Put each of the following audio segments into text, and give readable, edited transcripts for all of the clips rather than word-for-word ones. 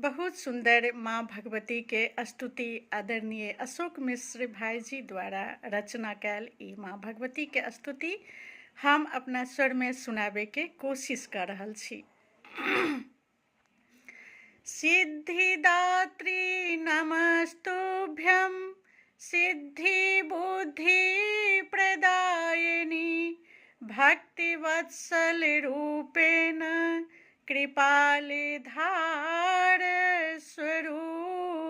बहुत सुंदर माँ भगवती के स्तुति आदरणीय अशोक मिश्र भाई जी द्वारा रचना कैल ई माँ भगवती के स्तुति हम अपना स्वर में सुनाबे के कोशिश कर रहल छी। सिद्धिदात्री नमस्तुभ्यं सिद्धि बुद्धि प्रदायिनी भक्तिवत्सल रूपेण कृपाले धार स्वरूपिणी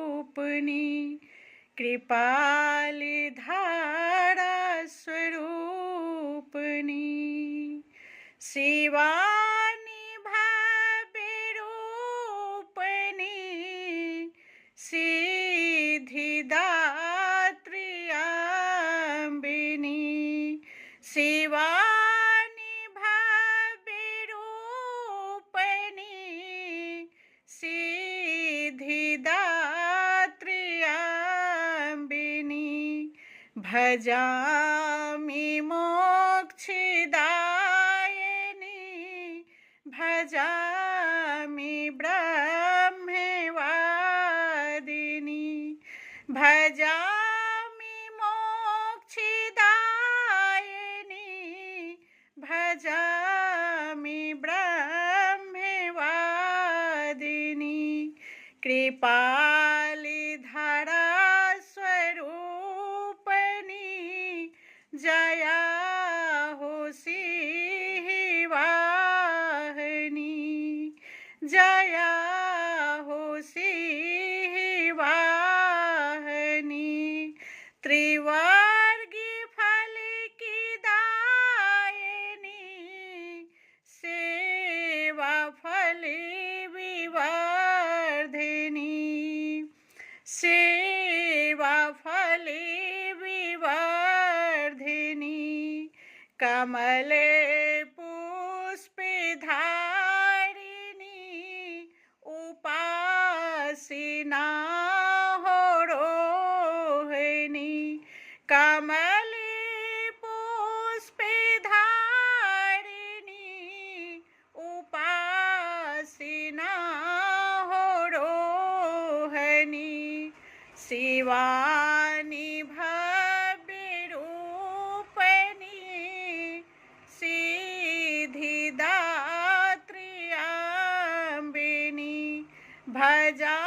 कृपाले धारा स्वरूपिणी शिवानी भावे रूपिणी सिद्धिदात्री अम्बिनी शिवानी भावे रूपिणी सिद्धिदात्री अम्बिनी भजामि मोक्षदायिनी भजामि ब्रह्मवादिनी भजामि मोक्षदायिनी भजामि ब्रह्मवादिनी कृपाली धारा स्वरूपिणी जया हो सिंहवाहिनी जया हो सिंहवाहिनी त्रिवर्गी फल की दायिनी सेवा फल विवर्धिनी सेवा फल विवर्धिनी कमले पुष्पधारिणी उपासिना हो रोहिणी कमले पुष्पधारिणी उपासिना हो रोहिणी शिवानी भव्य रूपिणी सिद्धिदात्री अम्बिनी भजा